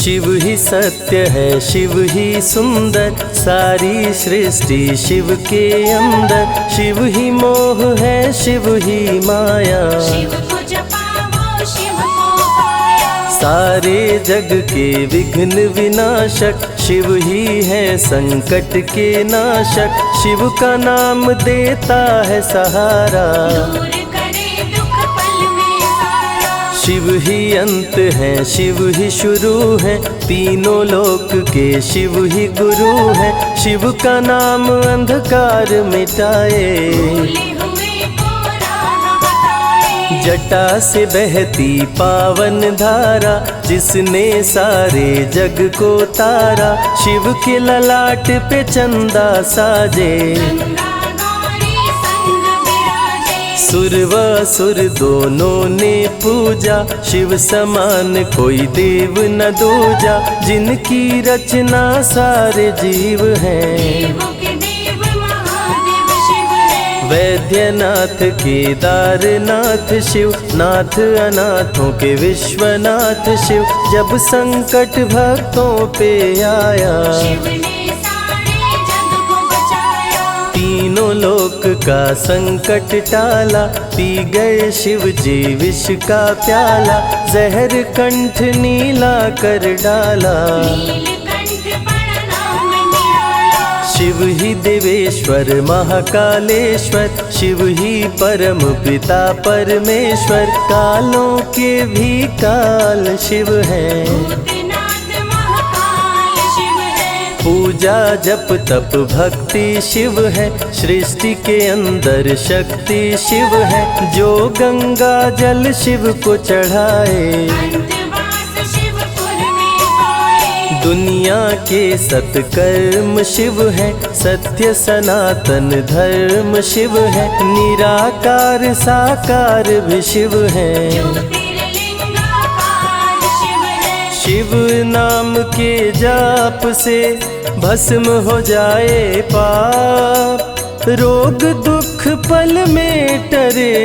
शिव ही सत्य है, शिव ही सुंदर, सारी सृष्टि शिव के अंदर। शिव ही मोह है, शिव ही माया, शिव को जपाओ शिव को पाया। सारे जग के विघ्न विनाशक, शिव ही है संकट के नाशक। शिव का नाम देता है सहारा, दूर करे दुख पल में सारा। शिव ही अंत है, शिव ही शुरू है, तीनों लोक के शिव ही गुरु है। शिव का नाम अंधकार मिटाए, भूले हुए को राह बताए। जटा से बहती पावन धारा, जिसने सारे जग को तारा। शिव के ललाट पे चंदा साजे, गंगा गौरी संग विराजे। सुर व असुर दोनों ने पूजा, शिव समान कोई देव न दूजा। जिनकी रचना सारे जीव हैं, देवों के देव महादेव शिव है। वैद्यनाथ केदारनाथ शिव, नाथ अनाथों के विश्वनाथ शिव। जब संकट भक्तों पे आया, शिव ने सारे जग को बचाया। तीनों लोक का संकट टाला, पी गए शिव जी विष का प्याला। जहर कंठ नीला कर डाला, नीलकंठ बड़ा नाम निराला। शिव ही देवेश्वर महाकालेश्वर, शिव ही परम पिता परमेश्वर। कालों के भी काल शिव हैं, भूतनाथ महाकाल शिव है। पूजा जप तप भक्ति शिव है, सृष्टि के अंदर शक्ति शिव है। जो गंगा जल शिव को चढ़ाए, अंतवास शिवपुर में पाए। दुनिया के सत्कर्म शिव है, सत्य सनातन धर्म शिव है। निराकार साकार भी शिव है, ज्योतिर्लिंगाकार शिव है। शिव नाम के जाप से भस्म हो जाए पाप। रोग दुख पल में टरे,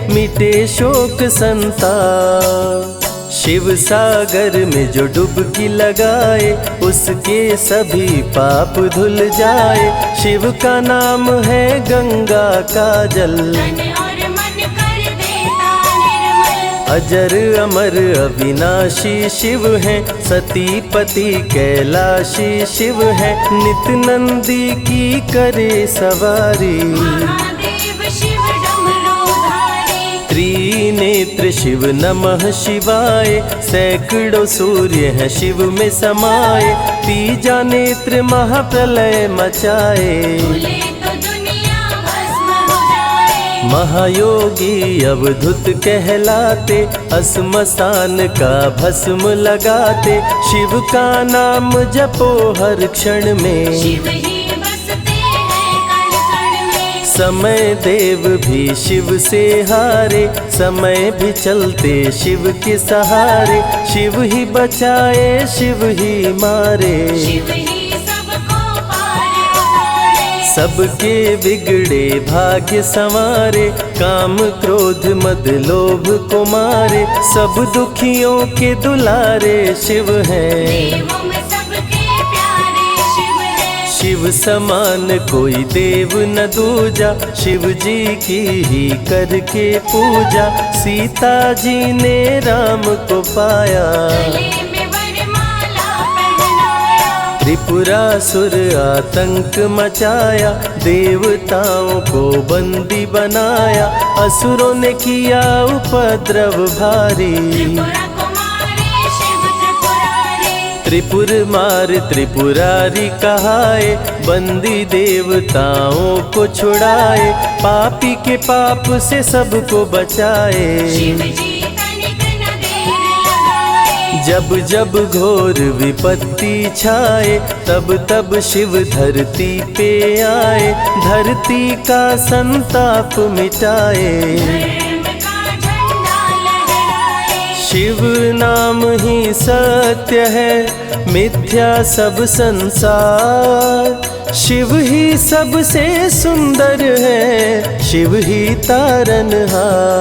मिटे शोक संताप। शिव सागर में जो डुबकी लगाए, उसके सभी पाप धुल जाए। शिव का नाम है गंगा का जल, तन और मन कर देता निर्मल। अजर अमर अविनाशी शिव है, सती पति कैलाशी शिव है। नित नंदी की करे सवारी, महादेव शिव डमरूधारी। त्रिनेत्र शिव नमः शिवाय। सैकड़ों सूर्य हैं शिव में समाये, तीजा नेत्र महाप्रलय मचाए। भूले तो दुनिया भस्म हो जाए। महायोगी अवधूत कहलाते, अस्मशान का भस्म लगाते। शिव का नाम जपो हर क्षण में, शिव ही बसते हैं कण कण में। समय देव भी शिव से हारे, समय भी चलते शिव के सहारे। शिव ही बचाए शिव ही मारे, शिव ही सबको पार उतारे। सबके बिगड़े भाग्य संवारे। काम क्रोध मद लोभ को मारे, सब दुखियों के दुलारे शिव हैं। देवों में सबके प्यारे शिव है। शिव समान कोई देव न दूजा, शिव जी की ही करके पूजा। सीता जी ने राम को पाया, गले में वरमाला पहनाया। त्रिपुरासुर आतंक मचाया, देवताओं को बंदी बनाया। असुरों ने किया उपद्रव भारी, त्रिपुरा कुमारी शिव त्रिपुरारी। त्रिपुर मार त्रिपुरारी कहाए, बंदी देवताओं को छुड़ाए। पापी के पाप से सबको बचाए, शिव जी तनिक न देर लगाए। जब जब घोर विपत्ति छाए, तब तब शिव धरती पे आए। धरती का संताप मिटाए, धर्म का झंडा लहराए। शिव नाम ही सत्य है, मिथ्या सब संसार। शिव ही सबसे सुंदर है, शिव ही तारनहार।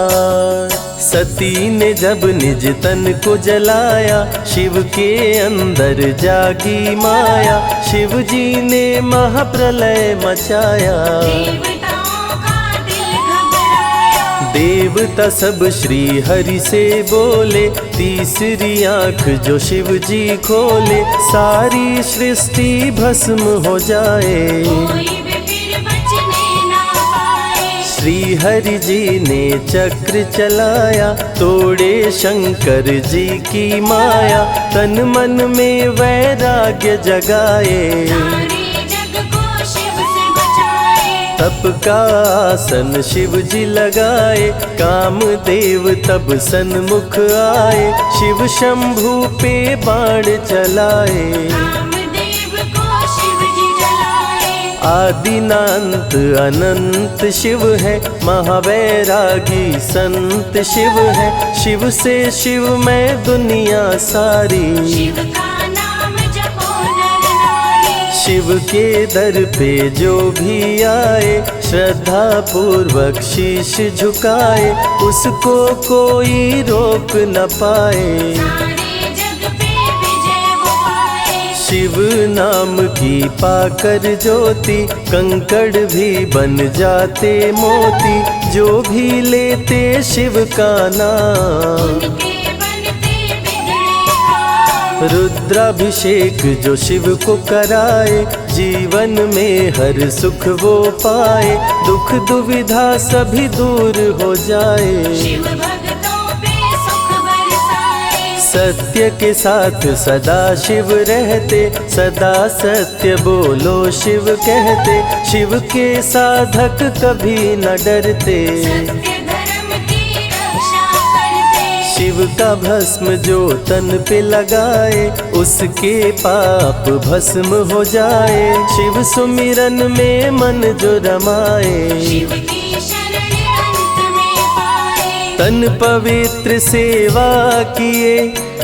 सती ने जब निज तन को जलाया, शिव के अंदर जागी माया, शिव जी ने महाप्रलय मचाया। देवताओं का दिल घबराया, देवता सब श्री हरि से बोले, तीसरी आंख जो शिव जी खोले, सारी सृष्टि भस्म हो जाए। कोई भी फिर बचने ना पाए। श्री हरि जी ने चक्र चलाया, तोड़े शंकर जी की माया, तन मन में वैराग्य जगाए। सारे जग को शिव से बचाए। तप का आसन शिव जी लगाए, कामदेव तब सन्मुख आए, शिव शंभू पे बाण चलाए। कामदेव को शिव जी जलाए। आदिनांत अनंत शिव है, महावैरागी संत शिव है, शिव से शिव में दुनिया सारी। शिव का नाम जपो नर नारी। शिव के दर पे जो भी आए, श्रद्धा पूर्वक शीश झुकाए, उसको कोई रोक न पाए। सारे जग पे विजय वो पाए। शिव नाम की पाकर ज्योति, कंकड़ भी बन जाते मोती, जो भी लेते शिव का नाम। उनके बनते बिगड़े काम। रुद्राभिषेक जो शिव को कराए, जीवन में हर सुख वो पाए, दुख दुविधा सभी दूर हो जाए। शिव भक्तों पे सुख बरसाए। सत्य के साथ सदा शिव रहते, सदा सत्य बोलो शिव कहते, शिव के साधक कभी न डरते। सत्य धर्म की रक्षा करते। शिव का भस्म जो तन पे लगाए, उसके पाप भस्म हो जाए। शिव सुमिरन में मन जो रमाए, शिव की शरण अंत में पाए। तन पवित्र सेवा किए,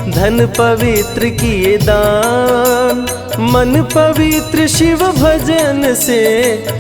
धन पवित्र किए दान, मन पवित्र शिव भजन से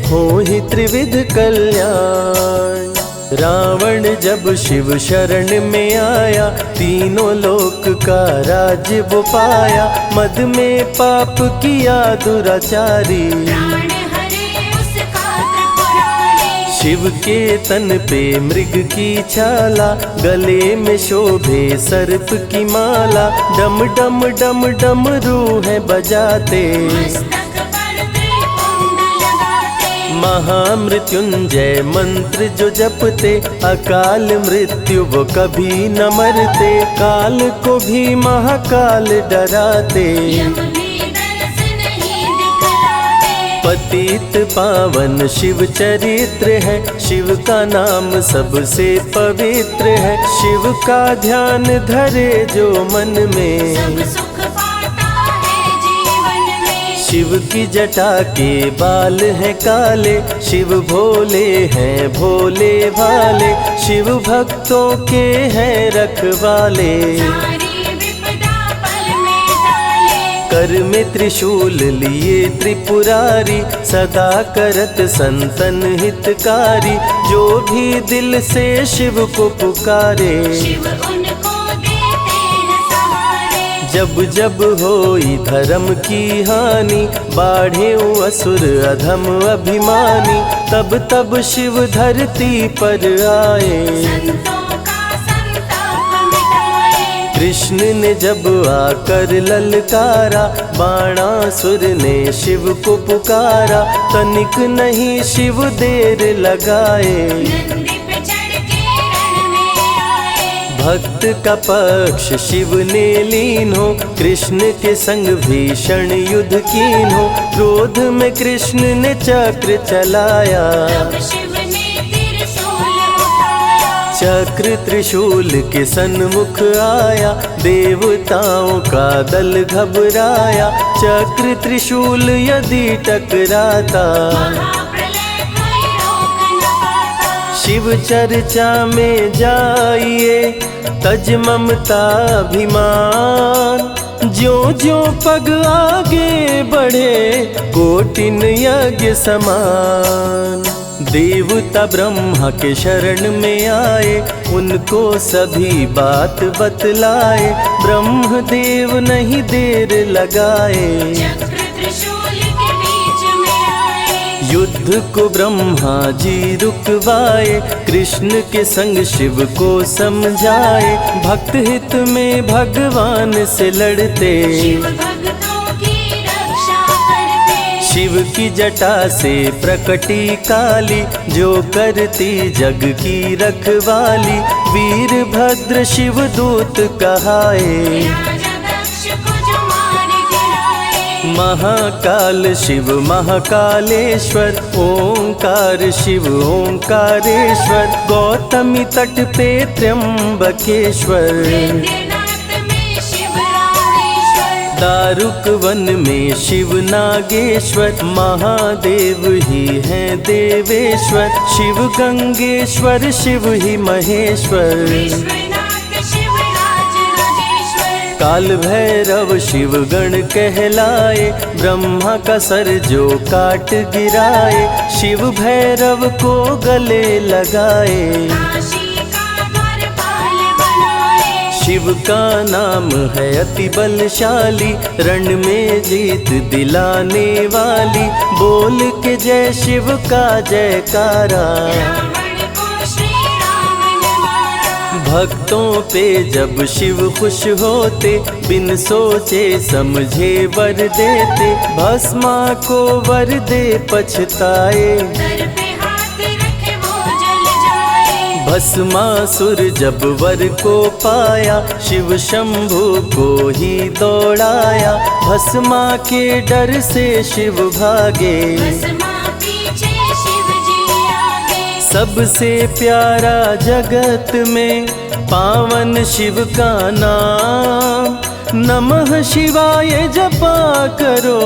हो ही त्रिविध कल्याण। रावण जब शिव शरण में आया, तीनों लोक का राज्य वो पाया, मद में पाप किया दुराचारी। प्राण हरे उसका त्रिपुरारी। शिव के तन पे मृग की छाला, गले में शोभे सर्प की माला, डम डम डम डम रूह बजाते। मस्तक पर त्रिपुंड लगाते। महामृत्युंजय मंत्र जो जपते, अकाल मृत्यु वो कभी न मरते, काल को भी महाकाल डराते। यम भी दरस नहीं दिखलाते। पतित पावन शिव चरित्र है, शिव का नाम सबसे पवित्र है, शिव का ध्यान धरे जो मन में, सब सुख पाता है जीवन में। शिव की जटा के बाल हैं काले, शिव भोले हैं भोले भाले, शिव भक्तों के हैं रखवाले। सारी विपदा पल में टाले। कर में त्रिशूल लिए त्रिपुरारी, सदा करत संतन हितकारी, जो भी दिल से शिव को पुकारे। शिव उनको देते हैं सहारे। जब जब होई धर्म की हानि, बाढ़े असुर अधम अभिमानी, तब तब शिव धरती पर आए। संतों का संताप मिटाए। कृष्ण ने जब आकर ललकारा, बाणासुर ने शिव को पुकारा, तनिक नहीं शिव देर लगाए। नंदी पे चढ़ के रण में आए। भक्त का पक्ष शिव ने लीन हो, कृष्ण के संग भीषण युद्ध कीन हो, क्रोध में कृष्ण ने चक्र चलाया। तब शिव ने त्रिशूल उठाया। चक्र त्रिशूल के सन्मुख आया, देवताओं का दल घबराया, चक्र त्रिशूल यदि टकराता, महाप्रलय कोई रोक न पाता। शिव चर्चा में जाइए, तज ममता अभिमान, ज्यों ज्यों पग आगे बढ़े, कोटिन यज्ञ समान। देवता ब्रह्मा के शरण में आए, उनको सभी बात बतलाए। ब्रह्मदेव नहीं देर लगाए, चक्र त्रिशूल के बीच में आए। युद्ध को ब्रह्मा जी रुकवाए, कृष्ण के संग शिव को समझाए। भक्त हित में भगवान से लड़ते, शिव भक्तों की रक्षा करते। शिव की जटा से प्रकटी काली, जो करती जग की रखवाली। वीरभद्र शिव दूत कहाए, राजा दक्ष को जो मार गिराए। महाकाल शिव महाकालेश्वर। ओंकार शिव ओंकारेश्वर, गौतमी तट पे त्र्यंबकेश्वर। वैद्यनाथ में शिव रामेश्वर। दारुक वन में शिव नागेश्वर, महादेव ही हैं देवेश्वर। शिव गंगेश्वर शिव ही महेश्वर, विश्वनाथ शिव राज राजेश्वर। काल भैरव शिव गण कहलाए, ब्रह्मा का सर जो काट गिराए। शिव भैरव को गले लगाए, काशी का द्वारपाल बनाए। शिव का नाम है अति बलशाली, रण में जीत दिलाने वाली। बोल के जय शिव का जयकारा, रावण को श्री राम ने मारा। भक्तों पे जब शिव खुश होते, बिन सोचे समझे वर देते। भस्मा को वर दे पछताए, सर पे हाथ रखे वो जल जाए। भस्मासुर जब वर को पाया, शिव शंभु को ही दौड़ाया। भस्मा के डर से शिव भागे, भस्मा पीछे शिव जी आगे। सबसे प्यारा जगत में पावन शिव का नाम। नमः शिवाय जपा करो,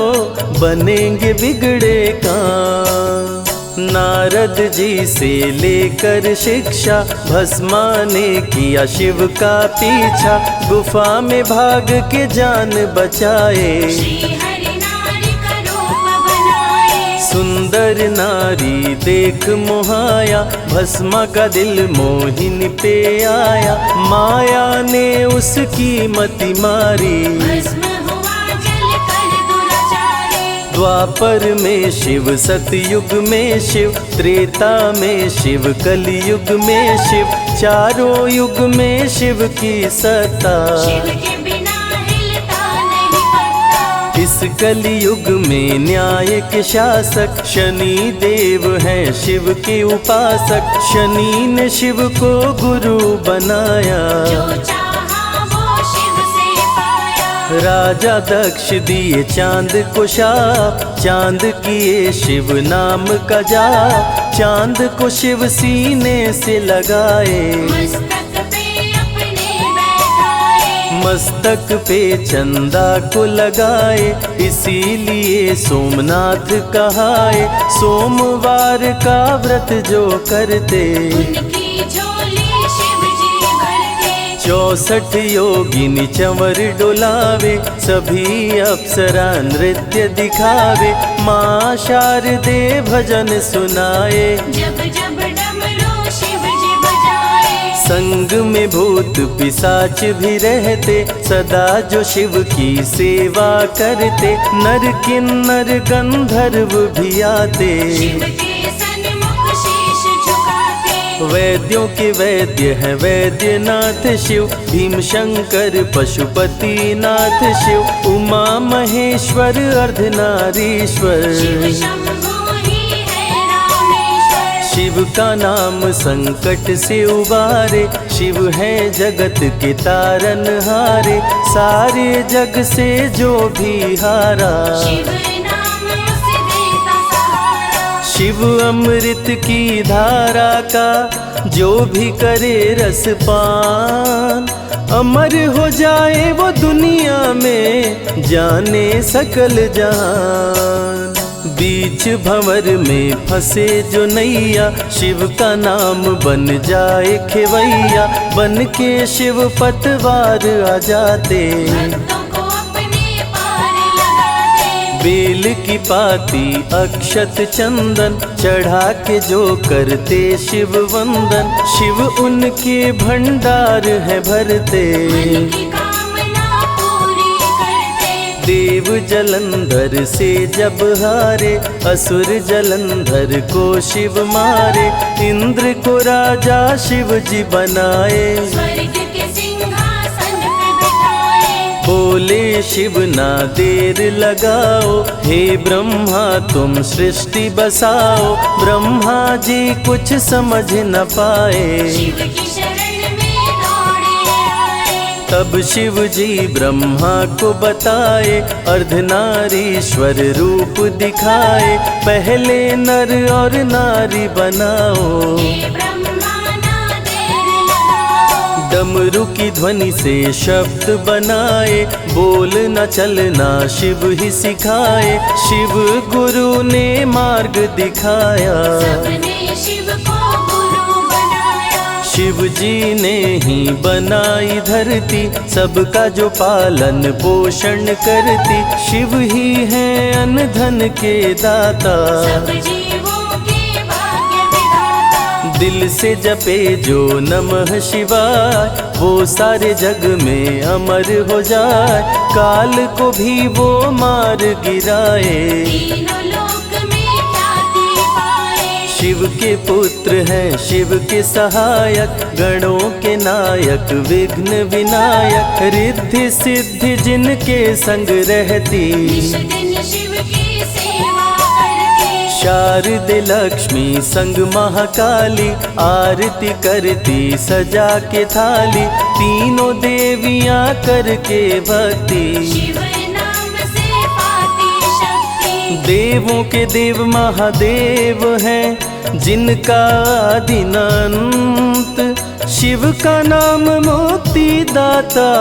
बनेंगे बिगड़े काम। नारद जी से लेकर शिक्षा, भस्मा ने किया शिव का पीछा। गुफा में भाग के जान बचाए, श्री हरि नारी का रूप बनाए। सुंदर नारी देख मोहाया, भस्मा का दिल मोहिनी पे आया। माया ने उसकी मति मारी, भस्म हुआ जल कर दुराचारी। द्वापर में शिव सतयुग में शिव, त्रेता में शिव कलयुग में शिव। चारों युग में शिव की सत्ता, शिव के बिना हिलता नहीं पत्ता। इस कलयुग में न्याय के शासक, शनि देव हैं शिव के उपासक। शनि ने शिव को गुरु बनाया, जो चाहा वो शिव से पाया। राजा दक्ष दिए चांद को शाप, चांद किए शिव नाम का जाप। चांद को शिव सीने से लगाए, मस्तक पे अपने बैठाए। मस्तक पे चंदा को लगाए। इसीलिए सोमनाथ कहाए, सोमवार का व्रत जो करते। उनकी झोली शिव जी भरते। 64 योगिनी चंवर डोलावे, सभी अप्सरा नृत्य दिखावे। माँ शारदे भजन सुनाए, जब जब डमरू शिव जी बजाए। संग में भूत पिशाच भी रहते, सदा जो शिव की सेवा करते। नर किन्नर गंधर्व भी आते, शिव के सन्मुख शीश झुकाते। वैद्यों के वैद्य है वैद्यनाथ शिव। भीम शंकर पशुपति नाथ शिव, उमा महेश्वर अर्धनारीश्वर। शिव शंभु ही है रामेश्वर। शिव का नाम संकट से उबारे, शिव है जगत के तारनहारे। सारे जग से जो भी हारा, शिव नाम उसे देता सहारा। शिव अमृत की धारा का जो भी करे रसपान। अमर हो जाए वो दुनिया में, जाने सकल जहान। बीच भंवर में फंसे जो नैया, शिव का नाम बन जाए खेवैया। बन के शिव पतवार आ जाते, भक्तों को अपने पार लगाते। बेल की पाती अक्षत चंदन चढ़ा के जो करते शिव वंदन, शिव उनके भंडार है भरते। मन की कामना पूरी करते। देव जलंधर से जब हारे, असुर जलंधर को शिव मारे। इंद्र को राजा शिव जी बनाए, स्वर्ग के सिंहासन पे बिठाए। बोले शिव ना देर लगाओ, हे ब्रह्मा तुम सृष्टि बसाओ। ब्रह्मा जी कुछ समझ न पाए, शिव की शरण में दौड़े आए। तब शिव जी ब्रह्मा को बताए, अर्धनारीश्वर रूप दिखाए। पहले नर और नारी बनाओ, हे ब्रह्मा ना देर लगाओ। डमरू की ध्वनि से शब्द बनाए, बोलना चलना शिव ही सिखाए। शिव गुरु ने मार्ग दिखाया, सबने शिव को गुरु बनाया। शिव जी ने ही बनाई धरती, सबका जो पालन पोषण करती। शिव ही है अन्न धन के दाता, सब जीवों के भाग्य विधाता। दिल से जपे जो नमः शिवाय, वो सारे जग में अमर हो जाए। काल को भी वो मार गिराए, तीनों लोक में ख्याति पाए। शिव के पुत्र हैं शिव के सहायक, गणों के नायक विघ्न विनायक। रिद्धि सिद्धि जिनके संग रहती, निश दिन शिव की सेवा करते। शारदे लक्ष्मी संग महाकाली, आरती करती सजा के थाली। तीनों देवियां करके भक्ति, शिव नाम से पाती शक्ति। देवों के देव महादेव हैं, जिनका आदि न अंत। शिव का नाम मुक्ति दाता,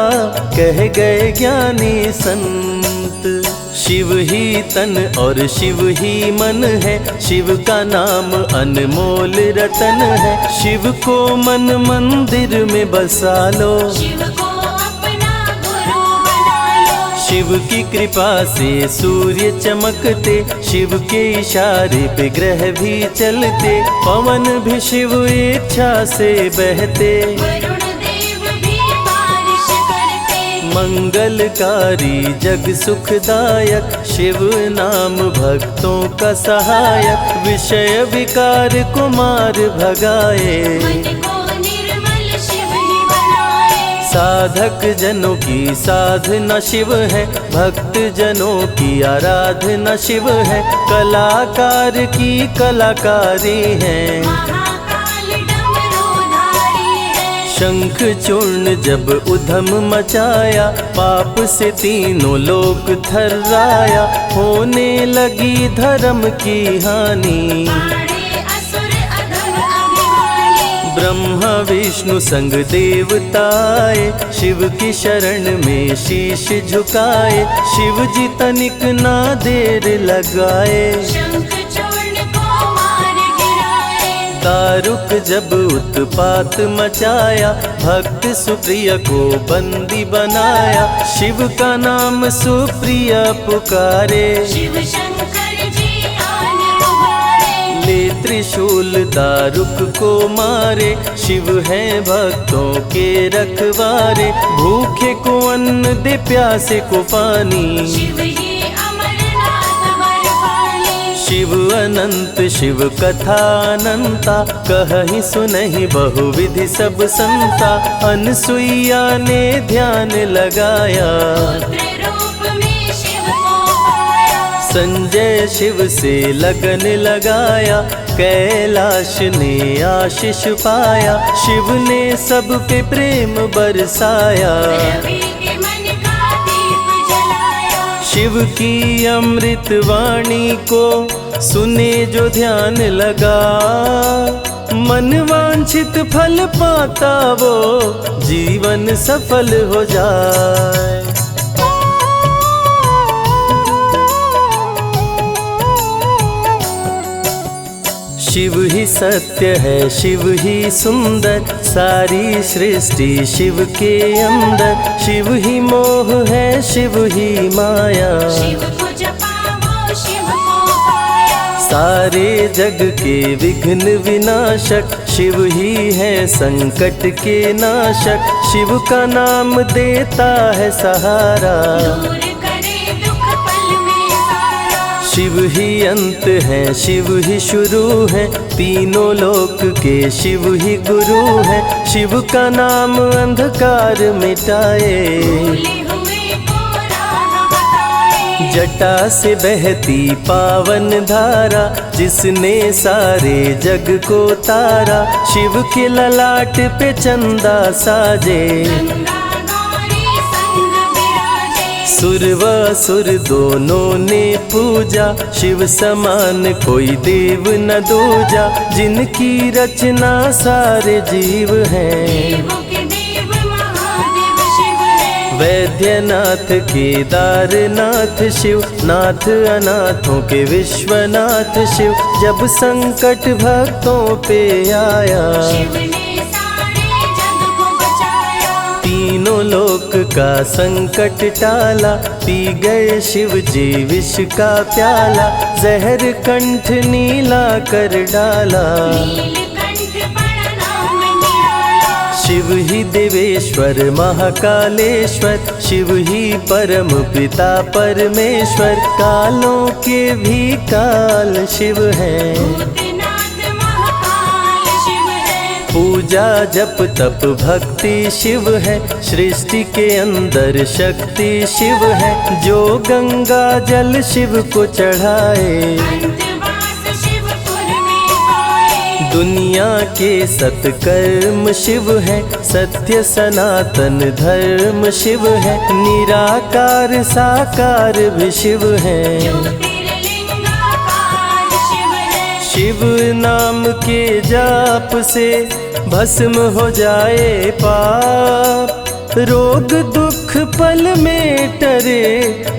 कह गए ज्ञानी संत। शिव ही तन और शिव ही मन है, शिव का नाम अनमोल रतन है। शिव को मन मंदिर में बसा लो, शिव को अपना गुरु बना लो। शिव की कृपा से सूर्य चमकते, शिव के इशारे पे ग्रह भी चलते। पवन भी शिव इच्छा से बहते, वरुण देव भी बारिश करते। मंगलकारी जग सुखदायक, शिव नाम भक्तों का सहायक। विषय विकार को मार भगाए, मन को निर्मल शिव ही बनाए। साधक जनों की साधना शिव है, भक्त जनों की आराधना शिव है। कलाकार की कलाकारी है, महाकाल डमरूधारी है। शंख चूर्ण जब उधम मचाया, पाप से तीनों लोक थर्राया। होने लगी धर्म की हानि, बाड़े असुर अधम अभिमानी। ब्रह्मा विष्णु संग देवताए, शिव की शरण में शीश झुकाए। शिव जी तनिक ना देर लगाए, शंख चूर्ण को मार गिराए। दारुक जब उत्पात मचाया, भक्त सुप्रिय को बंदी बनाया। शिव का नाम सुप्रिय पुकारे, शिव शंकर जी आन उबारे। ले त्रिशूल दारुक को मारे। शिव है भक्तों के रखवारे, भूखे को अन्न दे प्यासे को पानी। शिव ही अमरनाथ वर पानी। शिव अनंत शिव कथा अनंता, कहीं सुनहि बहुविधि सब संता। अनसुईया ने ध्यान लगाया, पुत्र रूप में शिव को पाया। संजय शिव से लगन लगाया। कैलाश ने आशीष पाया, शिव ने सब पे प्रेम बरसाया। रवि के मन का दीप जलाया। शिव की अमृत वाणी को सुने जो ध्यान लगा, मन वांछित फल पाता वो जीवन सफल हो जाए। शिव ही सत्य है, शिव ही सुंदर, सारी सृष्टि शिव के अंदर। शिव ही मोह है, शिव ही माया, शिव को जपा सारे जग के विघ्न विनाशक शिव ही है संकट के नाशक। शिव का नाम देता है सहारा, दूर करे दुख पल में सारा। शिव ही अंत है शिव ही शुरू है, तीनों लोक के शिव ही गुरु है। शिव का नाम अंधकार मिटाए, भूले हुए को राह बताए। जटा से बहती पावन धारा, जिसने सारे जग को तारा। शिव के ललाट पे चंदा साजे, गंगा गौरी संग विराजे। सुर व असुर दोनों ने पूजा, शिव समान कोई देव न दूजा। जिनकी रचना सारे जीव हैं, देवों के देव महादेव शिव है। वैद्यनाथ केदारनाथ शिव, नाथ अनाथों के विश्वनाथ शिव। जब संकट भक्तों पे आया, शिव ने सारे जग को बचाया। तीनों लोक का संकट टाला। पी गए शिव जी विष का प्याला, जहर कंठ नीला कर डाला। नीलकंठ बड़ा नाम निराला। शिव ही देवेश्वर महाकालेश्वर, शिव ही परम पिता परमेश्वर। कालों के भी काल शिव हैं, भूतनाथ महाकाल शिव है। पूजा जप तप भक्ति शिव है। सृष्टि के अंदर शक्ति शिव है, जो गंगा जल शिव को चढ़ाए। अंतवास शिवपुर में पाए। दुनिया के सत्कर्म शिव है, सत्य सनातन धर्म शिव है। निराकार साकार भी शिव है, ज्योतिर्लिंगाकार शिव है। शिव नाम के जाप से भस्म हो जाए पाप। रोग दुख पल में टरे,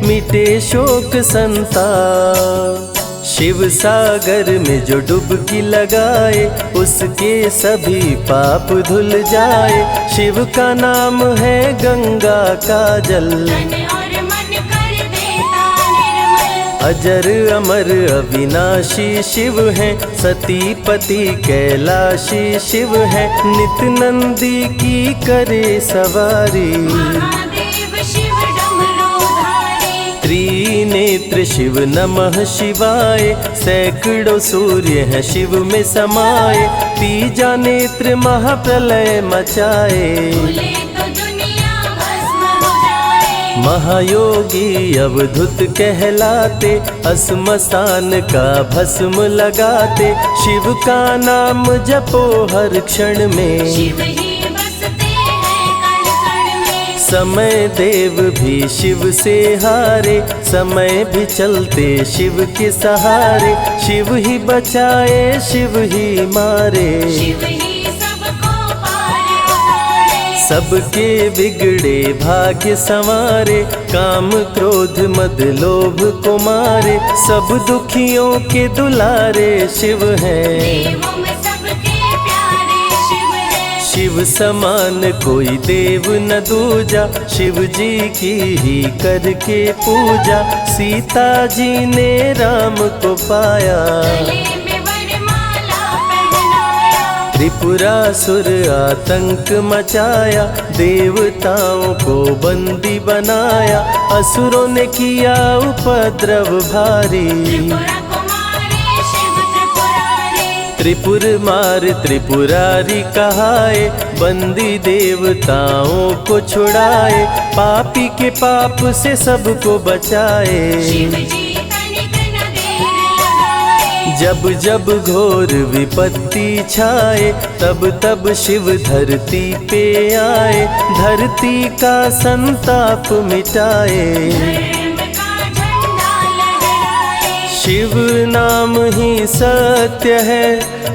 मिटे शोक संताप। शिव सागर में जो डुबकी लगाए, उसके सभी पाप धुल जाए। शिव का नाम है गंगा का जल, तन और मन कर देता निर्मल। अजर अमर अविनाशी शिव है। सतीपति कैलाशी शिव है, नित नंदी की करे सवारी। महादेव शिव डमरूधारी। त्रिनेत्र शिव नमः शिवाय, सैकड़ों सूर्य हैं शिव में समाये। तीजा नेत्र महाप्रलय मचाए, भूले तो दुनिया भस्म हो जाए। महायोगी अवधूत कहलाते, अस्मशान का भस्म लगाते। शिव का नाम जपो हर क्षण में, शिव ही बसते हैं कण कण में। समय देव भी शिव से हारे, समय भी चलते शिव के सहारे। शिव ही बचाए शिव ही मारे, शिव ही सबको पार उतारे। सबके बिगड़े भाग्य संवारे। काम क्रोध मद लोभ को मारे, सब दुखियों के दुलारे शिव हैं। देवों में सबके प्यारे शिव है। शिव समान कोई देव न दूजा, शिव जी की ही करके पूजा। सीता जी ने राम को पाया, गले में वरमाला पहनाया। त्रिपुरासुर आतंक मचाया। देवताओं को बंदी बनाया, असुरों ने किया उपद्रव भारी। त्रिपुरा कुमारी शिव त्रिपुरारी। त्रिपुर मार त्रिपुरारी कहाए, बंदी देवताओं को छुड़ाए। पापी के पाप से सबको बचाए, शिव जी तनिक न देर लगाए। जब जब घोर विपत्ति छाए, तब तब शिव धरती पे आए। धरती का संताप मिटाए, धर्म का झंडा लहराए। शिव नाम ही सत्य है,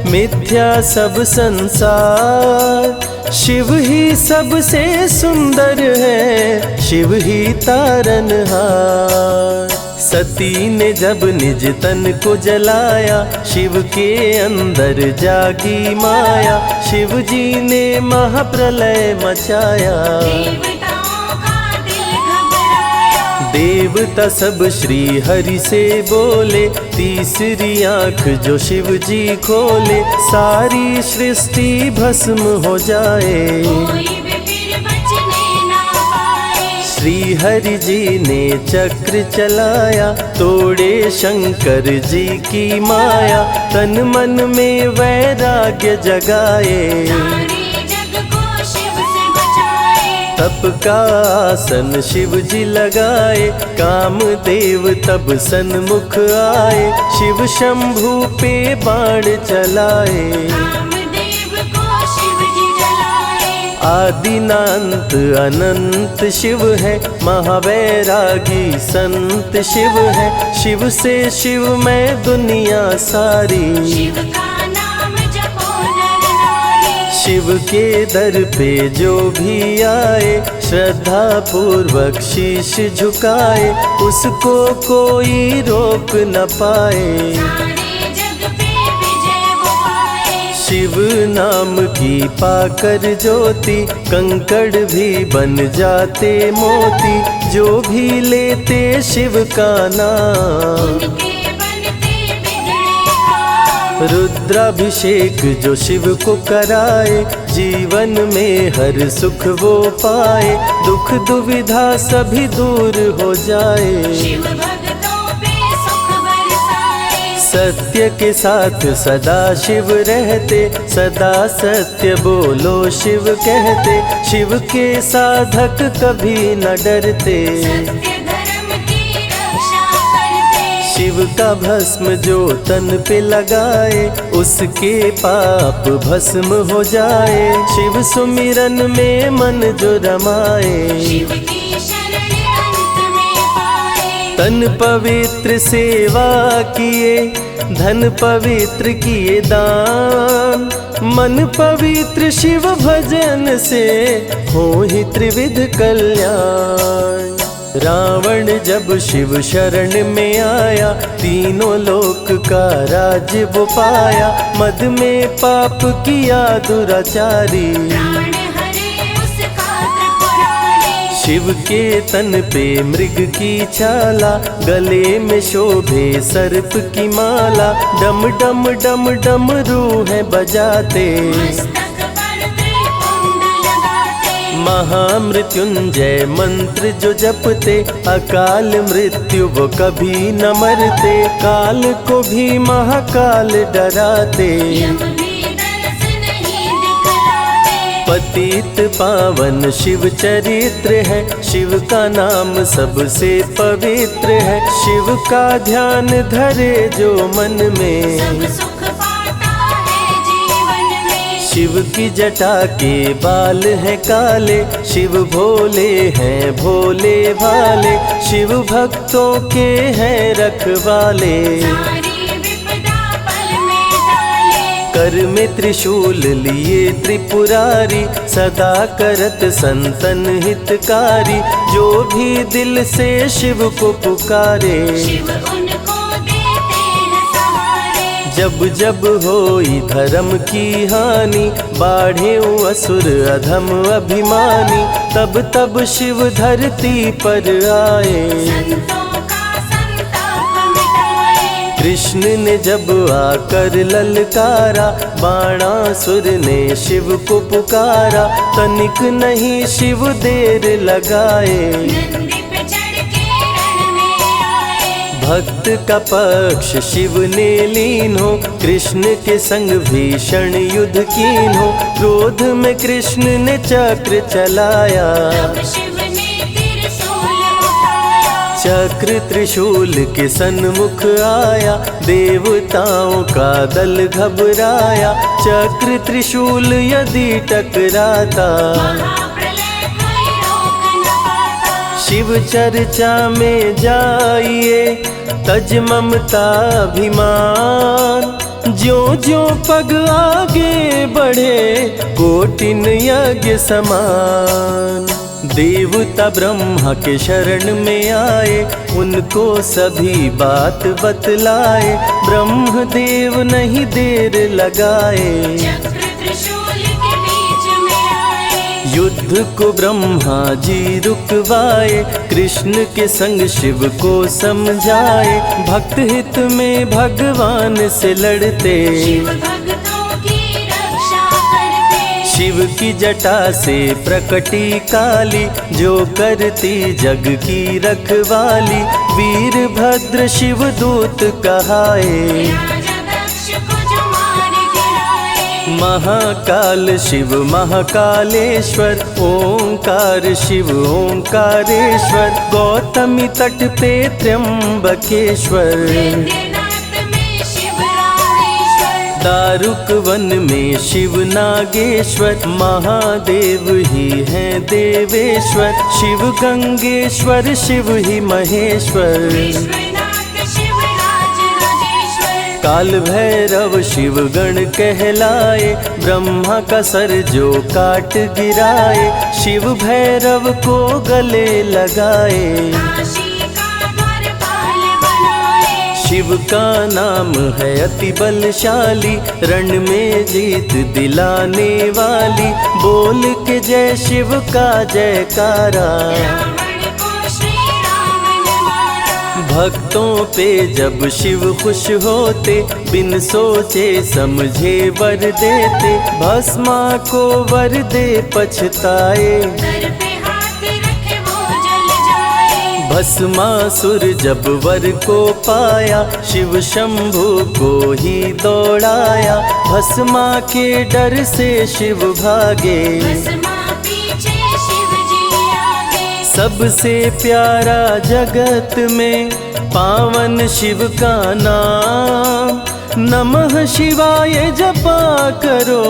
मिथ्या सब संसार। शिव ही सबसे सुंदर है, शिव ही तारनहार। सती ने जब निज तन को जलाया, शिव के अंदर जागी माया। शिव जी ने महाप्रलय मचाया, देवताओं का दिल घबराया। देवता सब श्री हरि से बोले, तीसरी आंख जो शिव जी खोले, सारी सृष्टि भस्म हो जाए। कोई भी फिर बचने ना पाए। श्री हरि जी ने चक्र चलाया, तोड़े शंकर जी की माया, तन मन में वैराग्य जगाए। सारे जग को शिव से बचाए। तप का आसन शिव जी लगाए, कामदेव तब सन्मुख आए, शिव शंभू पे बाण चलाए। कामदेव को शिव जी जलाए। आदिनांत अनंत शिव है, महावैरागी संत शिव है, शिव से शिव में दुनिया सारी। शिव का नाम जपो नर नारी। शिव के दर पे जो भी आए, श्रद्धा पूर्वक शीश झुकाए, उसको कोई रोक न पाए। सारे जग पे विजय वो पाए। शिव नाम की पाकर ज्योति, कंकड़ भी बन जाते मोती, जो भी लेते शिव का नाम। उनके बनते बिगड़े काम। रुद्राभिषेक जो शिव को कराए, जीवन में हर सुख वो पाए, दुख दुविधा सभी दूर हो जाए। शिव भक्तों पे सुख बरसाए। सत्य के साथ सदा शिव रहते, सदा सत्य बोलो शिव कहते, शिव के साधक कभी न डरते। सत्य धर्म की रक्षा करते। शिव का भस्म जो तन पे लगाए, उसके पाप भस्म हो जाए। शिव सुमिरन में मन जो रमाए, शिव की शरण अंत में पाए। तन पवित्र सेवा किए, धन पवित्र किए दान, मन पवित्र शिव भजन से हो ही त्रिविध कल्याण। रावण जब शिव शरण में आया, तीनों लोक का राज्य वो पाया, मद में पाप किया दुराचारी। प्राण हरे उसका त्रिपुरारी। शिव के तन पे मृग की छाला, गले में शोभे सर्प की माला, डम डम डम डम रूहें बजाते। मस्तक पर त्रिपुंड लगाते। महामृत्युंजय मंत्र जो जपते, अकाल मृत्यु वो कभी न मरते, काल को भी महाकाल डराते। यम भी दरस नहीं दिखलाते। पतित पावन शिव चरित्र है, शिव का नाम सबसे पवित्र है, शिव का ध्यान धरे जो मन में, सब सुख पाता है जीवन में। शिव की जटा के बाल हैं काले, शिव भोले हैं भोले भाले, शिव भक्तों के हैं रखवाले। सारी विपदा पल में टाले। कर में त्रिशूल लिए त्रिपुरारी, सदा करत संतन हितकारी, जो भी दिल से शिव को पुकारे। शिव उनको देते हैं सहारे। जब जब होई धर्म की हानि, बाढ़े असुर अधम अभिमानी, तब तब शिव धरती पर आए। संतों का संताप मिटाए। कृष्ण ने जब आकर ललकारा, बाणासुर ने शिव को पुकारा, तनिक नहीं शिव देर लगाए। नंदी पे चढ़ के रण में आए। भक्त का पक्ष शिव ने लीन हो, कृष्ण के संग भीषण युद्ध कीन हो, क्रोध में कृष्ण ने चक्र चलाया। तब शिव ने त्रिशूल उठाया। चक्र त्रिशूल के सन्मुख आया, देवताओं का दल घबराया, चक्र त्रिशूल यदि टकराता, महाप्रलय कोई रोक न पाता। शिव चर्चा में जाइए, तज ममता अभिमान, ज्यों ज्यों पग आगे बढ़े, कोटिन यज्ञ समान। देवता ब्रह्मा के शरण में आए, उनको सभी बात बतलाए, ब्रह्मदेव नहीं देर लगाए। चक्र त्रिशूल के बीच में आए। युद्ध को ब्रह्मा जी रुकवाए, कृष्ण के संग शिव को समझाए। भक्त हित में भगवान से लड़ते, शिव भक्तों की रक्षा करते। शिव की जटा से प्रकटी काली, जो करती जग की रखवाली। वीरभद्र शिव दूत कहाए, राजा दक्ष को जो मार गिराए। महाकाल शिव महाकालेश्वर, ओंकार शिव ओंकारेश्वर। गौतमी तट पे त्र्यंबकेश्वर, वैद्यनाथ में शिव रामेश्वर। दारुक वन में शिव नागेश्वर। महादेव ही हैं देवेश्वर, शिव गंगेश्वर शिव ही महेश्वर। विश्वनाथ शिव राजराजेश्वर। काल भैरव शिव गण कहलाए, ब्रह्मा का सर जो काट गिराए। शिव भैरव को गले लगाए, काशी का द्वारपाल बनाए। शिव का नाम है अति बलशाली, रण में जीत दिलाने वाली। बोल के जय शिव का जयकारा, रावण को श्री राम ने मारा। भक्तों पे जब शिव खुश होते, बिन सोचे समझे वर देते। भस्मा को वर दे पछताए, सर पे हाथ रखे वो जल जाए। भस्मासुर जब वर को पाया, शिव शंभु को ही दौड़ाया। भस्मा के डर से शिव भागे, भस्मा पीछे शिव जी आगे। सबसे प्यारा जगत में पावन शिव का नाम। नमः शिवाय जपा करो,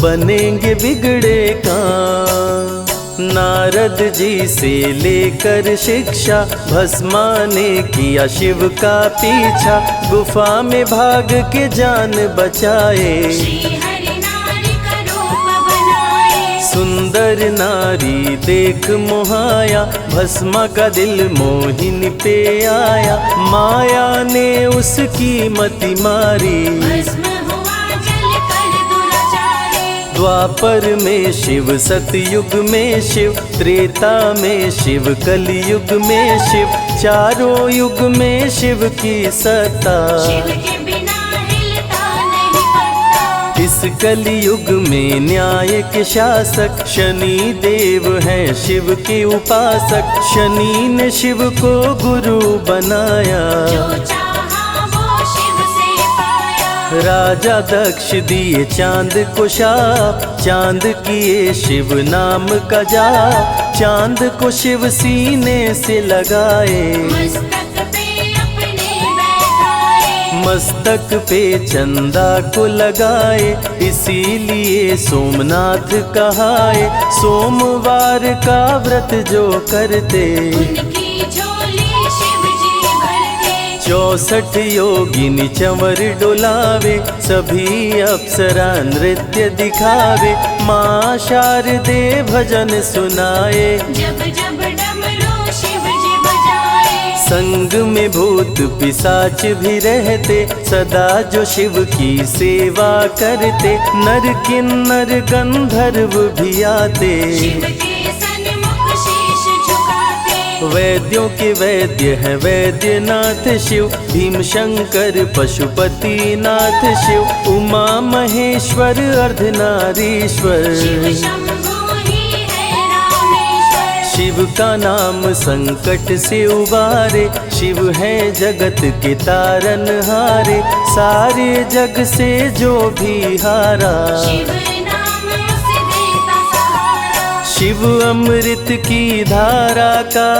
बनेंगे बिगड़े काम। नारद जी से लेकर शिक्षा, भस्मा ने किया शिव का पीछा। गुफा में भाग के जान बचाए, श्री हरि नारी का रूप बनाए। सुंदर नारी देख मोहाया, भस्मा का दिल मोहिनी पे आया। माया ने उसकी मति मारी, भस्म हुआ जल कर दुराचारी। द्वापर में शिव सतयुग में शिव, त्रेता में शिव कलयुग में शिव। चारों युग में शिव की सत्ता, शिव के बिना हिलता नहीं पत्ता। इस कलयुग में न्याय के शासक, शनि देव हैं शिव के उपासक। शनि ने शिव को गुरु बनाया, जो चाहा वो शिव से पाया। राजा दक्ष दिए चांद को शाप, चांद किए शिव नाम का जाप। चांद को शिव सीने से लगाए, मस्तक पे अपने बैठाए। मस्तक पे चंदा को लगाए। इसीलिए सोमनाथ कहाए, सोमवार का व्रत जो करते। उनकी झोली शिव जी भरते। 64 योगिनी चंवर डोलावे, सभी अप्सरा नृत्य दिखावे। माँ शारदे भजन सुनाए, जब जब डमरू शिव जी बजाए। संग में भूत पिशाच भी रहते, सदा जो शिव की सेवा करते। नर किन्नर गंधर्व भी आते, शिव के सन्मुख शीश झुकाते। वैद्यों के वैद्य है वैद्यनाथ शिव। भीम शंकर पशुपति नाथ शिव। उमा महेश्वर अर्धनारीश्वर, शिव शंभु ही है रामेश्वर। शिव का नाम संकट से उबारे। शिव है जगत के तारनहारे, सारे जग से जो भी हारा। शिव नाम उसे देता सहारा। शिव अमृत की धारा का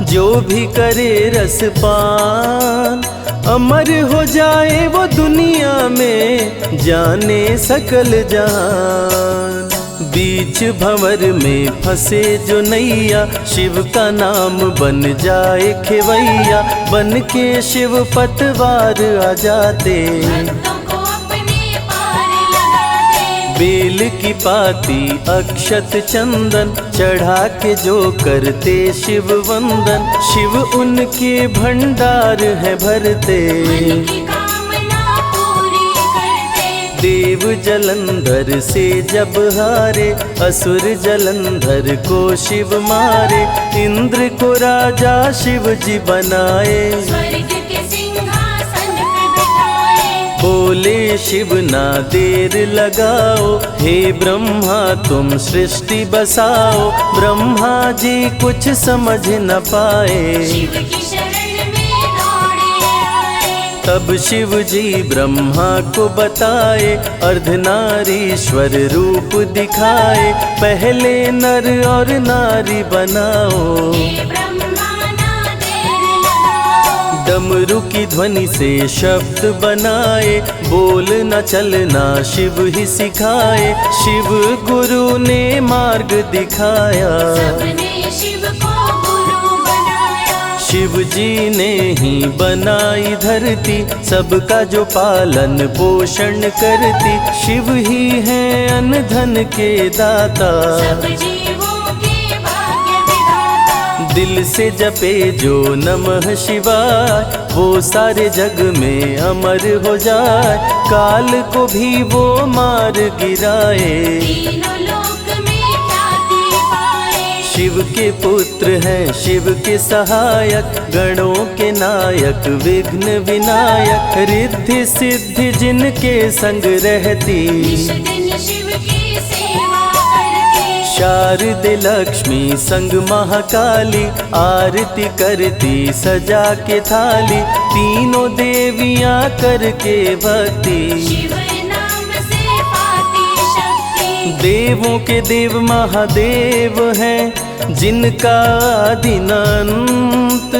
जो भी करे रसपान, अमर हो जाए वो दुनिया में, जाने सकल जहान। बीच भंवर में फंसे जो नैया, शिव का नाम बन जाए खेवैया। बन के शिव पतवार आ जाते, भक्तों को अपने पार लगाते। बेल की पाती अक्षत चंदन, चढ़ा के जो करते शिव वंदन। शिव उनके भंडार है भरते, मन की कामना पूरी करते। देव जलंधर से जब हारे, असुर जलंधर को शिव मारे। इंद्र को राजा शिव जी बनाए, स्वर्ग के सिंहासन पे बिठाए। बोले शिव ना देर लगाओ, हे ब्रह्मा तुम सृष्टि बसाओ। ब्रह्मा जी कुछ समझ न पाए, शिव की शरण में दौड़े आए। तब शिव जी ब्रह्मा को बताए, अर्धनारीश्वर रूप दिखाए। पहले नर और नारी बनाओ, हे ब्रह्मा ना देर लगाओ। डमरू की ध्वनि से शब्द बनाए, बोलना चलना शिव ही सिखाए। शिव गुरु ने मार्ग दिखाया, सबने शिव को गुरु बनाया। शिव जी ने ही बनाई धरती, सबका जो पालन पोषण करती। शिव ही है अन्न धन के दाता, सब जीवों के भाग्य विधाता। दिल से जपे जो नमः शिवाय, वो सारे जग में अमर हो जाए। काल को भी वो मार गिराए, तीनों लोक में ख्याति पाए। शिव के पुत्र हैं शिव के सहायक, गणों के नायक विघ्न विनायक। रिद्धि सिद्धि जिनके संग रहती, निश दिन शिव की सेवा करती। शारदे लक्ष्मी संग महाकाली, आरती करती सजा के थाली। तीनों देवियां करके भक्ति, शिव नाम से पाती शक्ति। देवों के देव महादेव हैं, जिनका आदि अनंत।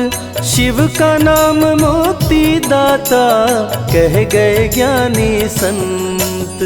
शिव का नाम मुक्ति दाता, कह गए ज्ञानी संत।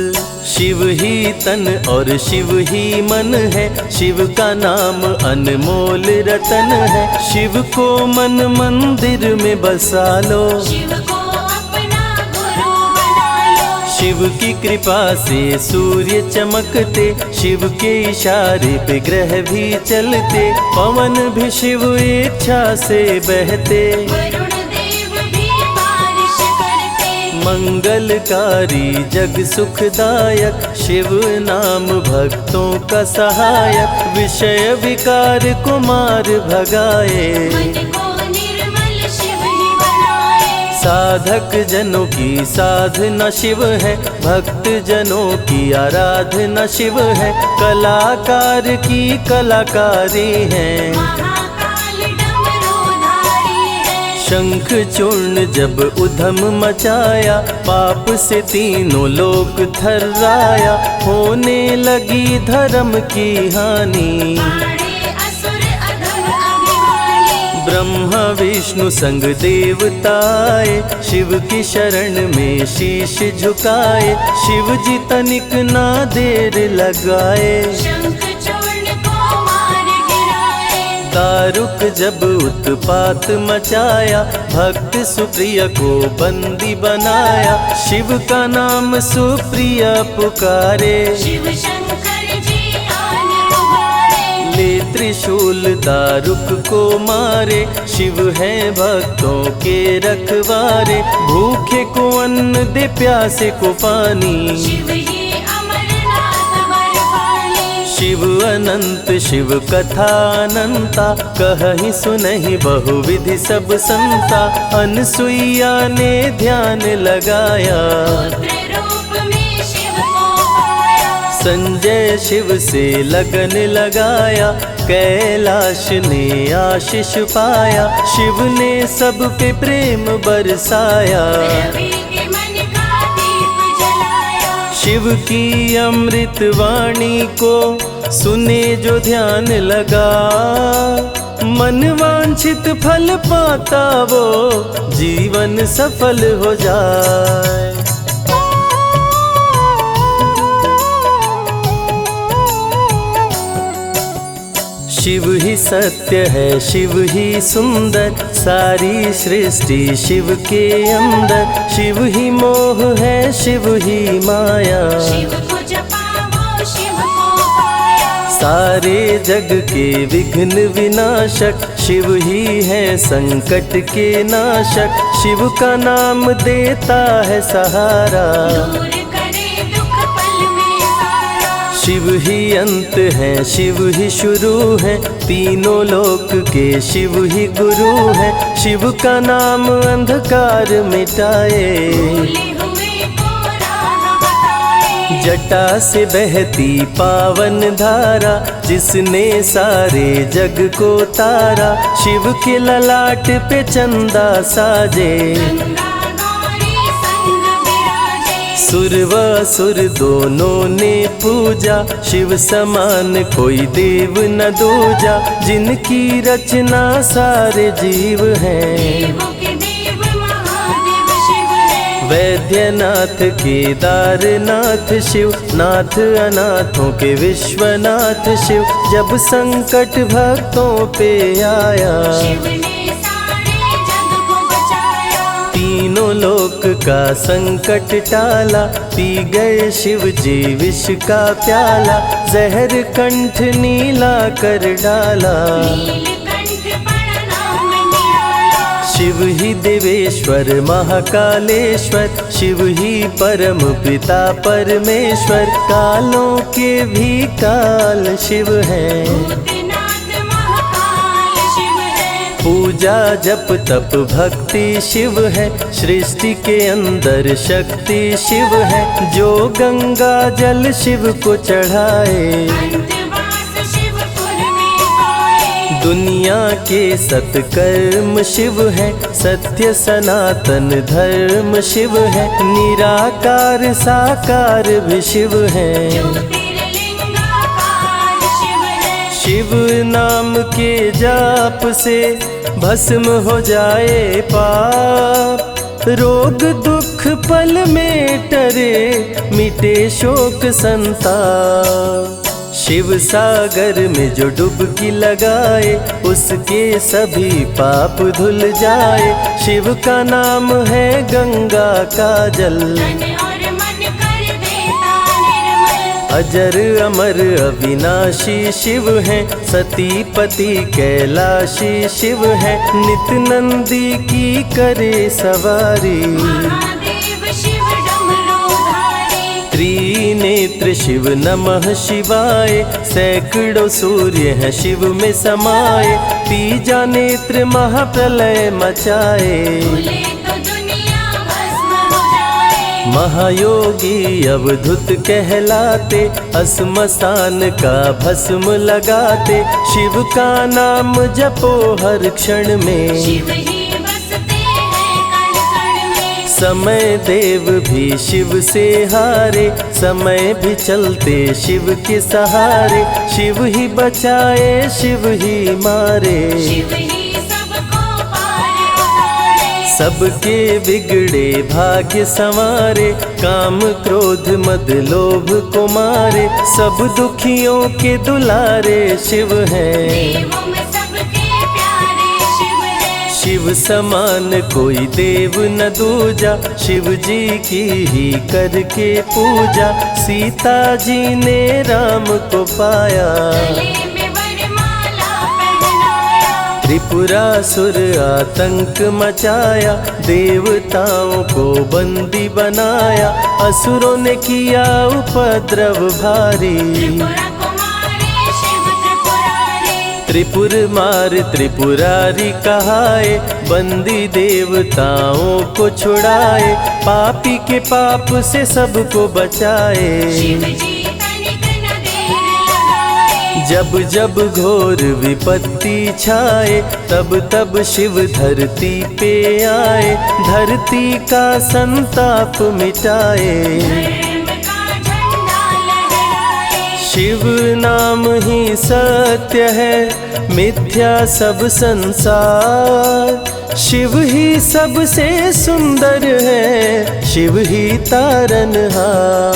शिव ही तन और शिव ही मन है, शिव का नाम अनमोल रतन है। शिव को मन मंदिर में बसा लो, शिव को अपना गुरु बना लो। शिव की कृपा से सूर्य चमकते, शिव के इशारे पे ग्रह भी चलते। पवन भी शिव इच्छा से बहते, वरुण देव भी बारिश करते। मंगलकारी जग सुखदायक, शिव नाम भक्तों का सहायक। विषय विकार को मार भगाए, मन को निर्मल शिव ही बनाए। साधक जनों की साधना शिव है, भक्त जनों की आराधना शिव है। कलाकार की कलाकारी है, महाकाल डमरूधारी है। शंख चूर्ण जब उधम मचाया, पाप से तीनों लोक थर्राया। होने लगी धर्म की हानि, पाड़े असुर अधम अभिमानी। ब्रह्मा विष्णु संग देवताए, शिव की शरण में शीश झुकाए। शिव जी तनिक ना देर लगाए, शंख चूर्ण को मार गिराए। दारुक जब उत्पात मचाया, भक्त सुप्रिया को बंदी बनाया। शिव का नाम सुप्रिया पुकारे, शिव शंकर जी आन उबारे। ले त्रिशूल दारुक को मारे। शिव है भक्तों के रखवारे, भूखे को अन्न दे प्यासे को पानी। शिव ही अमरनाथ बरपाली। शिव अनंत शिव कथा अनंता, कहीं सुनहि बहुविधि सब संता। अनसुईया ने ध्यान लगाया, पुत्र रूप में शिव को पाया। संजय शिव से लगन लगाया। कैलाश ने आशीष पाया, शिव ने सब पे प्रेम बरसाया। रवि के मन का दीप जलाया। शिव की अमृत वाणी को सुने जो ध्यान लगा, मन वांछित फल पाता वो जीवन सफल हो जाए। शिव ही सत्य है, शिव ही सुंदर, सारी सृष्टि शिव के अंदर। शिव ही मोह है, शिव ही माया, शिव को जपा वो शिव को पाया। सारे जग के विघ्न विनाशक। शिव ही है संकट के नाशक, शिव का नाम देता है सहारा। दूर करे दुख शिव ही अंत है, शिव ही शुरू है, तीनों लोक के शिव ही गुरु है। शिव का नाम अंधकार मिटाए, भूले हुए को राह बताए। जटा से बहती पावन धारा, जिसने सारे जग को तारा। शिव के ललाट पे चंदा साजे, गंगा गौरी संग विराजे। सुर व असुर दोनों ने पूजा, शिव समान कोई देव न दूजा। जिनकी रचना सारे जीव हैं, देवों के देव महादेव शिव है। वैद्यनाथ केदारनाथ शिव, नाथ अनाथों के विश्वनाथ शिव। जब संकट भक्तों पे आया, शिव ने सारे जग को बचाया। तीनों लोक का संकट टाला। पी गए शिव जी विष का प्याला, जहर कंठ नीला कर डाला। नीलकंठ पड़ा नाम निराला। शिव ही देवेश्वर महाकालेश्वर, शिव ही परम पिता परमेश्वर। कालों के भी काल शिव हैं, भूतनाथ महाकाल शिव है। पूजा जप तप भक्ति शिव है। सृष्टि के अंदर शक्ति शिव है, जो गंगा जल शिव को चढ़ाए। अंतवास शिवपुर में पाए। दुनिया के सत्कर्म शिव है, सत्य सनातन धर्म शिव है। निराकार साकार भी शिव है, ज्योतिर्लिंगाकार शिव है। शिव नाम के जाप से भस्म हो जाए पाप। रोग दुख पल में टरे, मिटे शोक संताप। शिव सागर में जो डुबकी लगाए, उसके सभी पाप धुल जाए। शिव का नाम है गंगा का जल, तन और मन कर देता निर्मल। अजर अमर अविनाशी शिव है। सती पति कैलाशी शिव है, नित नंदी की करे सवारी। महादेव शिव डमरूधारी। त्रिनेत्र शिव नमः शिवाय, सैकड़ों सूर्य हैं शिव में समाये। तीजा नेत्र महाप्रलय मचाए, भूले तो दुनिया भस्म हो जाए। महायोगी अवधूत कहलाते, असमसान का भस्म लगाते। शिव का नाम जपो हर क्षण में, शिव ही बसते हैं कण कण में। समय देव भी शिव से हारे, समय भी चलते शिव के सहारे। शिव ही बचाए शिव ही मारे, शिव ही सबको पार उतारे। सबके बिगड़े भाग्य संवारे। काम क्रोध मद लोभ को मारे, सब दुखियों के दुलारे शिव हैं। देवों में सबके प्यारे शिव है। शिव समान कोई देव न दूजा, शिव जी की ही करके पूजा। सीता जी ने राम को पाया, गले में वरमाला पहनाया। त्रिपुरासुर आतंक मचाया। देवताओं को बंदी बनाया, असुरों ने किया उपद्रव भारी। त्रिपुरा कुमारी शिव त्रिपुरारी। त्रिपुर मार त्रिपुरारी कहाए, बंदी देवताओं को छुड़ाए। पापी के पाप से सबको बचाए, शिव जी तनिक न देर लगाए। जब जब घोर विपत्ति छाए, तब तब शिव धरती पे आए। धरती का संताप मिटाए, धर्म का झंडा लहराए। शिव नाम ही सत्य है, मिथ्या सब संसार। शिव ही सबसे सुंदर है, शिव ही तारनहार।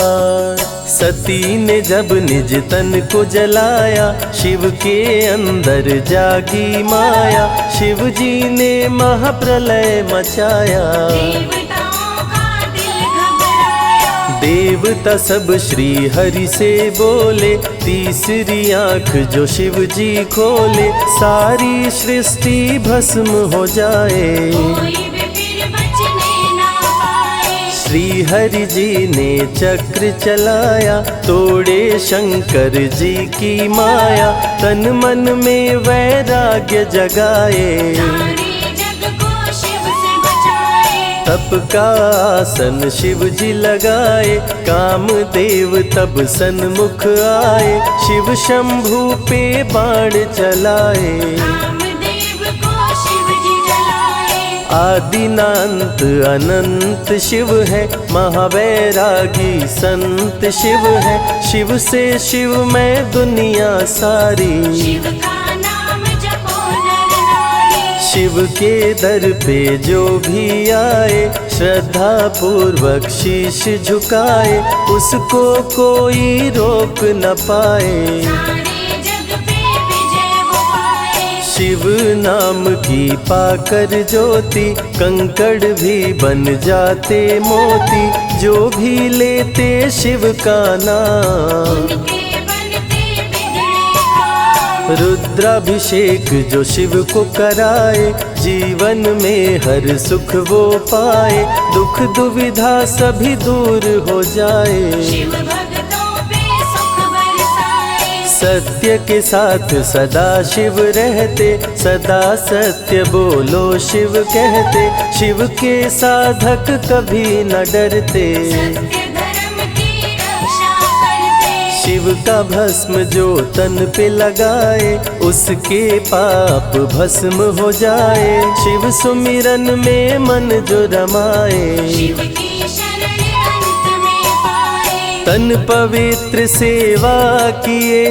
सती ने जब निज तन को जलाया, शिव के अंदर जागी माया। शिव जी ने महाप्रलय मचाया, देवताओं का दिल घबराया। देवता सब श्री हरि से बोले। तीसरी आंख जो शिव जी खोले, सारी सृष्टि भस्म हो जाए। कोई भी फिर बचने ना पाए। श्री हरि जी ने चक्र चलाया, तोड़े शंकर जी की माया, तन मन में वैराग्य जगाए, सारे जग को शिव से बचाए। तप का आसन शिव जी लगाए, कामदेव तब सन्मुख आए, शिव शंभू पे बाण चलाए, कामदेव को शिव जी जलाए। आदिनांत अनंत शिव है, महावैरागी संत शिव है, शिव से शिव में दुनिया सारी, शिव का नाम जपो नर नारी। शिव के दर पे जो भी आए, श्रद्धा पूर्वक शीश झुकाए, उसको कोई रोक न पाए, सारे जग पे विजय वो पाए। शिव नाम की पाकर ज्योति, कंकड़ भी बन जाते मोती, जो भी लेते शिव का नाम, उनके बनते बिगड़े काम। रुद्राभिषेक जो शिव को कराए, जीवन में हर सुख वो पाए, दुख दुविधा सभी दूर हो जाए, शिव भक्तों पे सुख बरसाए। सत्य के साथ सदा शिव रहते, सदा सत्य बोलो शिव कहते, शिव के साधक कभी न डरते, सत्य धर्म की रक्षा करते। शिव का भस्म जो तन पे लगाए, उसके पाप भस्म हो जाए, शिव सुमिरन में मन जो रमाए, शिव की शरण अंत में पाए। तन पवित्र सेवा किए,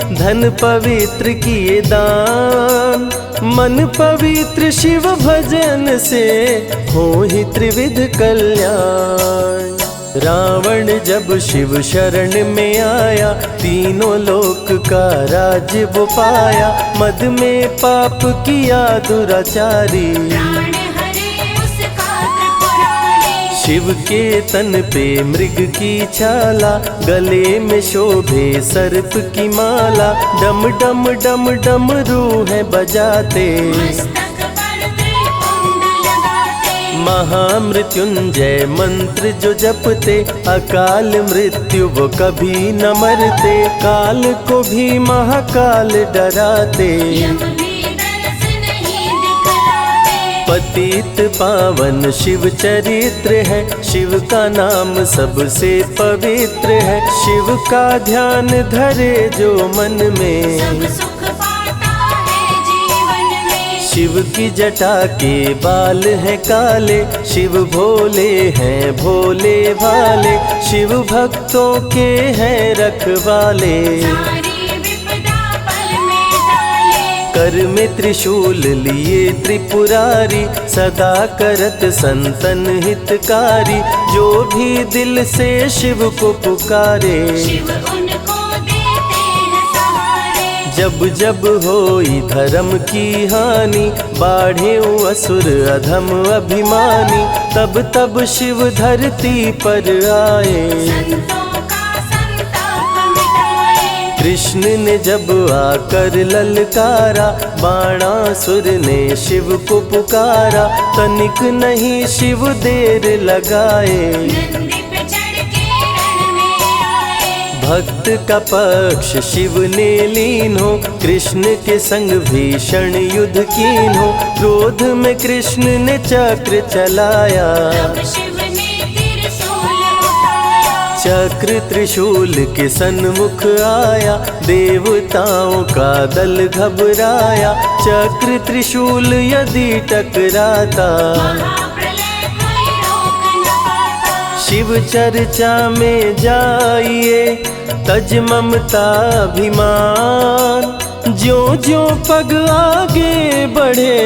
धन पवित्र किए दान, मन पवित्र शिव भजन से हो ही त्रिविध कल्याण। रावण जब शिव शरण में आया, तीनों लोक का राज्य वो पाया, मद में पाप किया दुराचारी, प्राण हरे उसका त्रिपुरारी। शिव के तन पे मृग की छाला, गले में शोभे सर्प की माला, डम डम डम डम रूह बजाते, मस्तक पर त्रिपुंड लगाते। महामृत्युंजय मंत्र जो जपते, अकाल मृत्यु वो कभी न मरते, काल को भी महाकाल डराते, यम भी दर्श नहीं दिखलाते। पतित पावन शिव चरित्र है, शिव का नाम सबसे पवित्र है, शिव का ध्यान धरे जो मन सब में, सुख पाता है जीवन में। शिव की जटा के बाल हैं काले, शिव भोले हैं भोले भाले, शिव भक्तों के हैं रखवाले, सारी विपदा पल में टाले। कर में त्रिशूल लिए त्रिपुरारी, सदा करत संतन हितकारी, जो भी दिल से शिव को पुकारे, शिव उनको देते हैं सहारे। जब जब होई धर्म की हानि, बाढ़े असुर अधम अभिमानी, तब तब शिव धरती पर आए, संतों का संताप मिटाए। कृष्ण ने जब आकर ललकारा, बाणासुर ने शिव को पुकारा, तनिक नहीं शिव देर लगाए, नंदी पे चढ़ के रण में आए। भक्त का पक्ष शिव ने लीन हो, कृष्ण के संग भीषण युद्ध कीन हो, क्रोध में कृष्ण ने चक्र चलाया, तब शिव ने त्रिशूल उठाया। चक्र त्रिशूल के सन्मुख आया, देवताओं का दल घबराया, चक्र त्रिशूल यदि टकराता, महाप्रलय कोई रोक न पाता। शिव चर्चा में जाइए, तज ममता अभिमान, ज्यों ज्यों पग आगे बढ़े,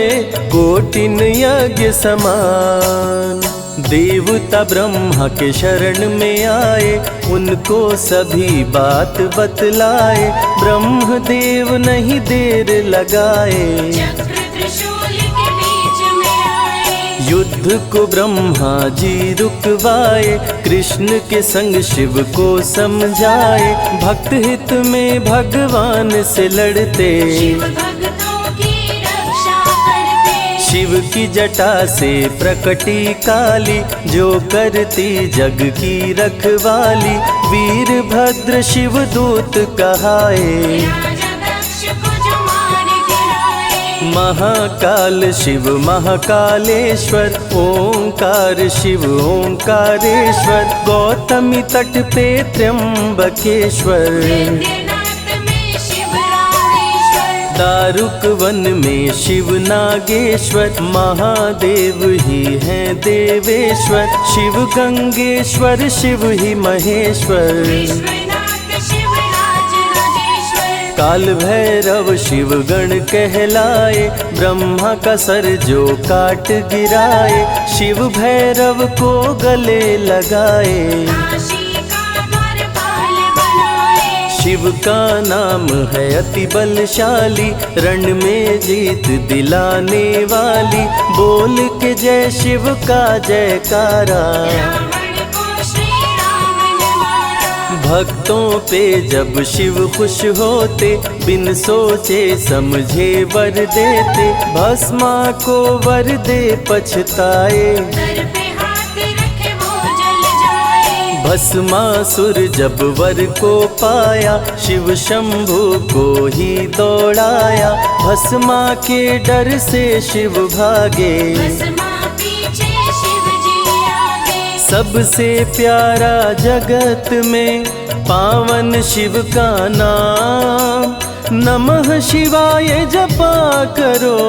कोटिन यज्ञ समान। देवता ब्रह्मा के शरण में आए, उनको सभी बात बतलाए, ब्रह्मदेव नहीं देर लगाए, चक्र त्रिशूल के बीच में आए। युद्ध को ब्रह्मा जी रुकवाए, कृष्ण के संग शिव को समझाए, भक्त हित में भगवान से लड़ते, शिव भक्तों की रक्षा करते। शिव की जटा से प्रकटी काली, जो करती जग की रखवाली। वीरभद्र शिव दूत कहाए, राजा दक्ष को जो मार गिराए। महाकाल शिव महाकालेश्वर, ओंकार शिव ओंकारेश्वर। गौतमी तट पे त्र्यंबकेश्वर, वैद्यनाथ में शिव रामेश्वर। दारुक वन में शिव नागेश्वर। महादेव ही हैं देवेश्वर, शिव गंगेश्वर शिव ही महेश्वर। विश्वनाथ शिव राज राजेश्वर। काल भैरव शिव गण कहलाए, ब्रह्मा का सर जो काट गिराए। शिव भैरव को गले लगाए, काशी का द्वारपाल बनाए। शिव का नाम है अति बलशाली, रण में जीत दिलाने वाली। बोल के जय शिव का जयकारा, रावण को श्री राम ने मारा। भक्तों पे जब शिव खुश होते, बिन सोचे समझे वर देते। भस्मा को वर दे पछताए, सर पे हाथ रखे वो जल जाए। भस्मासुर जब वर को पाया, शिव शंभु को ही दौड़ाया। भस्मा के डर से शिव भागे, भस्मा पीछे शिव जी आगे। सबसे प्यारा जगत में पावन शिव का नाम। नमः शिवाय जपा करो,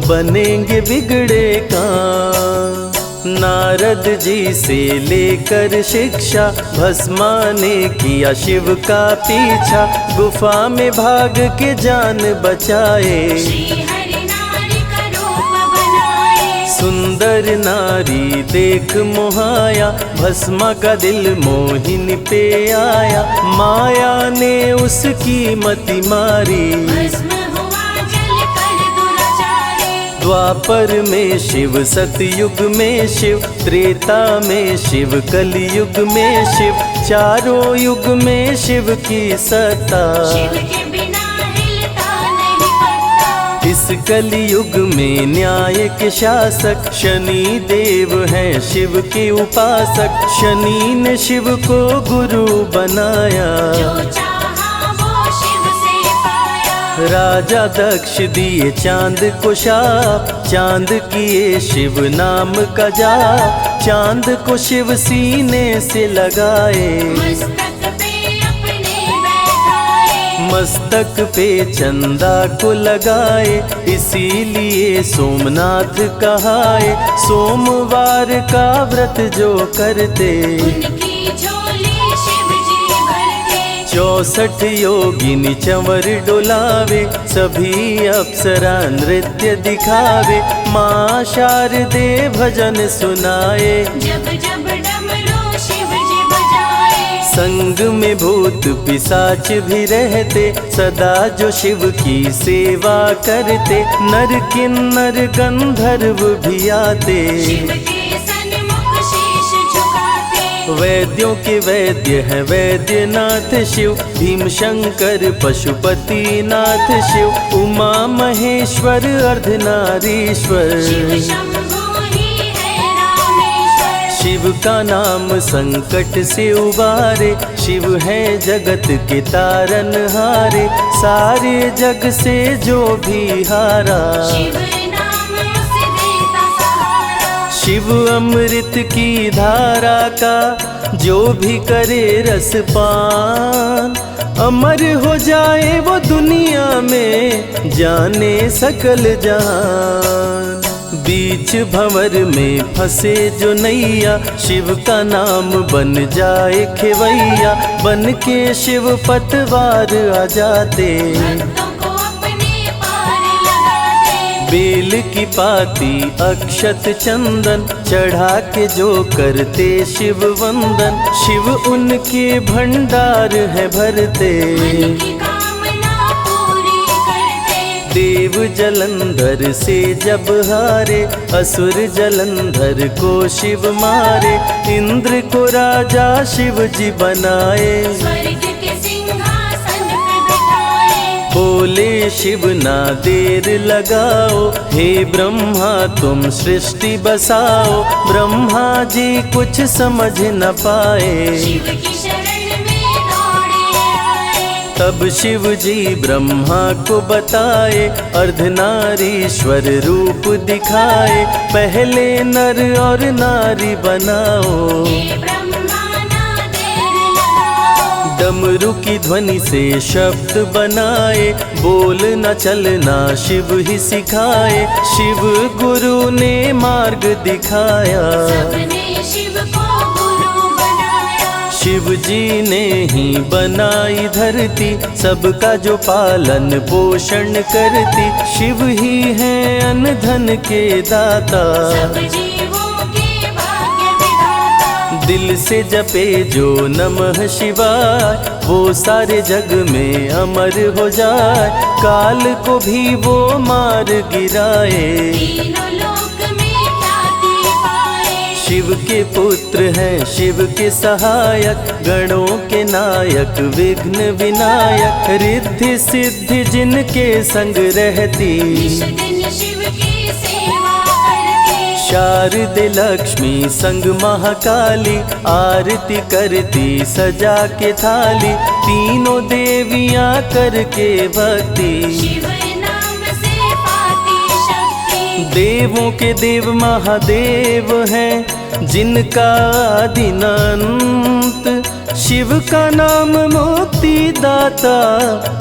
बनेंगे बिगड़े काम। नारद जी से लेकर शिक्षा, भस्मा ने किया शिव का पीछा। गुफा में भाग के जान बचाए, श्री हरि नारी का रूप बनाए। सुंदर नारी देख मोहाया। भस्मा का दिल मोहिनी पे आया, माया ने उसकी मति मारी। भस्म हुआ जल कर दुराचारी। द्वापर में शिव, सतयुग में शिव, त्रेता में शिव, कलयुग में शिव। चारों युग में शिव की सत्ता, शिव के बिना हिलता नहीं पत्ता। इस कलयुग में न्याय के शासक, शनि देव हैं शिव के उपासक। शनि ने शिव को गुरु बनाया, जो चाहा वो शिव से पाया। राजा दक्ष दिए चांद को शाप, चांद किए शिव नाम का जाप। चांद को शिव सीने से लगाए, मस्तक पे अपने बैठाए। मस्तक पे चंदा को लगाए। इसीलिए सोमनाथ कहाए, सोमवार का व्रत जो करते। उनकी झोली शिव जी भरते। 64 योगिनी चंवर डोलावे, सभी अप्सरा नृत्य दिखावे। माँ शारदे भजन सुनाए, जब जब डमरू शिव जी बजाए। संग में भूत पिशाच भी रहते, सदा जो शिव की सेवा करते। नर किन्नर गंधर्व भी आते, शिव के सन्मुख शीश झुकाते। वैद्यों के वैद्य है वैद्यनाथ शिव। भीम शंकर पशुपति नाथ शिव। उमा महेश्वर अर्धनारीश्वर, शिव शंभु ही है रामेश्वर। शिव का नाम संकट से उबारे। शिव है जगत के तारनहारे, सारे जग से जो भी हारा। शिव नाम उसे देता सहारा। शिव अमृत की धारा का जो भी करे रसपान, अमर हो जाए वो दुनिया में, जाने सकल जहान। बीच भंवर में फंसे जो नैया, शिव का नाम बन जाए खेवैया। बन के शिव पतवार आ जाते, भक्तों को अपने पार लगाते। बेल की पाती अक्षत चंदन, चढ़ा के जो करते शिव वंदन। शिव उनके भंडार है भरते, मन की कामना पूरी करते। देव जलंधर से जब हारे, असुर जलंधर को शिव मारे। इंद्र को राजा शिव जी बनाए, स्वर्ग के सिंहासन पे बिठाए। बोले शिव ना देर लगाओ, हे ब्रह्मा तुम सृष्टि बसाओ। ब्रह्मा जी कुछ समझ न पाए, शिव की शरण में दौड़े आए। तब शिव जी ब्रह्मा को बताए, अर्धनारीश्वर रूप दिखाए। पहले नर और नारी बनाओ, हे ब्रह्मा ना देर लगाओ। डमरू की ध्वनि से शब्द बनाए। बोल न चलना शिव ही सिखाए, शिव गुरु ने मार्ग दिखाया। सबने शिव को गुरु बनाया। शिव जी ने ही बनाई धरती, सबका जो पालन पोषण करती। शिव ही है अन्न धन के दाता, सब जीवों के भाग्य विधाता। दिल से जपे जो नमः शिवाय, वो सारे जग में अमर हो जाए। काल को भी वो मार गिराए, तीनों लोक में ख्याति पाए। शिव के पुत्र हैं शिव के सहायक, गणों के नायक विघ्न विनायक। रिद्धि सिद्धि जिनके संग रहती, निश दिन शिव की सेवा करके। शारदे लक्ष्मी संग महाकाली, आरती करती सजा के थाली। तीनों देवियां करके भक्ति, शिव नाम से पाती शक्ति। देवों के देव महादेव हैं, जिनका आदि न अंत। शिव का नाम मुक्ति दाता,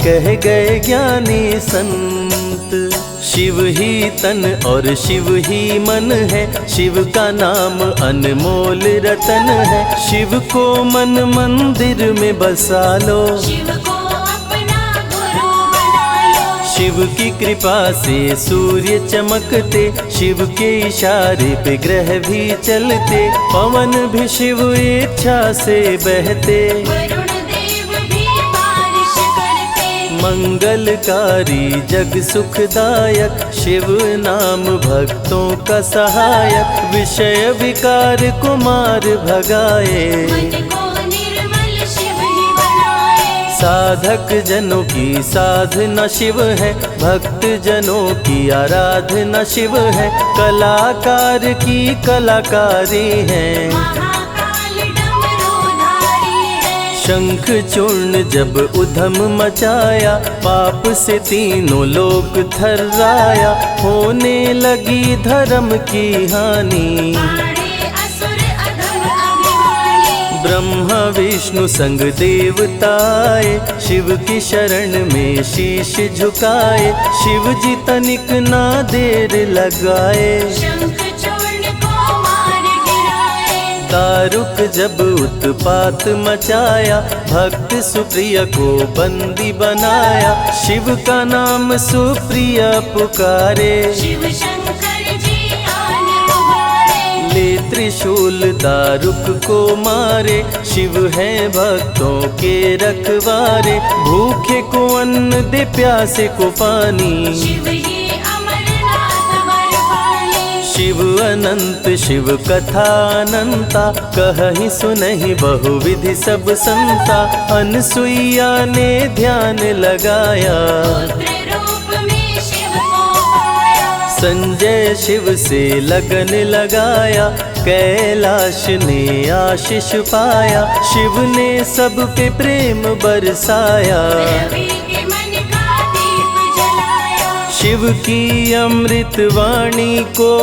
कह गए ज्ञानी संत। शिव ही तन और शिव ही मन है, शिव का नाम अनमोल रतन है। शिव को मन मंदिर में बसा लो, शिव को अपना गुरु बना लो। शिव की कृपा से सूर्य चमकते, शिव के इशारे पे ग्रह भी चलते। पवन भी शिव इच्छा से बहते, वरुण देव भी बारिश करते। मंगलकारी जग सुखदायक, शिव नाम भक्तों का सहायक। विषय विकार को मार भगाए, मन को निर्मल शिव ही बनाए। साधक जनों की साधना शिव है, भक्त जनों की आराधना शिव है। कलाकार की कलाकारी है, महाकाल डमरूधारी है। शंख चूर्ण जब उधम मचाया, पाप से तीनों लोक थर्राया। होने लगी धर्म की हानि, पाड़े असुर अधम अभिमानी। ब्रह्मा विष्णु संग देवताए, शिव की शरण में शीश झुकाए। शिव जी तनिक ना देर लगाए, शंख चूर्ण को मार गिराए। दारुक जब उत्पात मचाया, भक्त सुप्रिय को बंदी बनाया। शिव का नाम सुप्रिय पुकारे, शिव शंकर जी आन उबारे। ले त्रिशूल दारुक को मारे। शिव है भक्तों के रखवारे, भूखे को अन्न दे प्यासे को पानी। शिव ही अमरनाथ बरपाली। शिव अनंत शिव कथा अनंता, कहीं सुनहि बहुविधि सब संता। अनसुईया ने ध्यान लगाया, पुत्र रूप में शिव को पाया। संजय शिव से लगन लगाया। कैलाश ने आशीष पाया, शिव ने सब पे प्रेम बरसाया। रवि के मन का दीप जलाया। शिव की अमृत वाणी को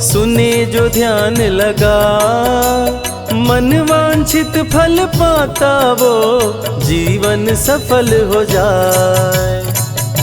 सुने जो ध्यान लगा, मन वांछित फल पाता वो जीवन सफल हो जाए।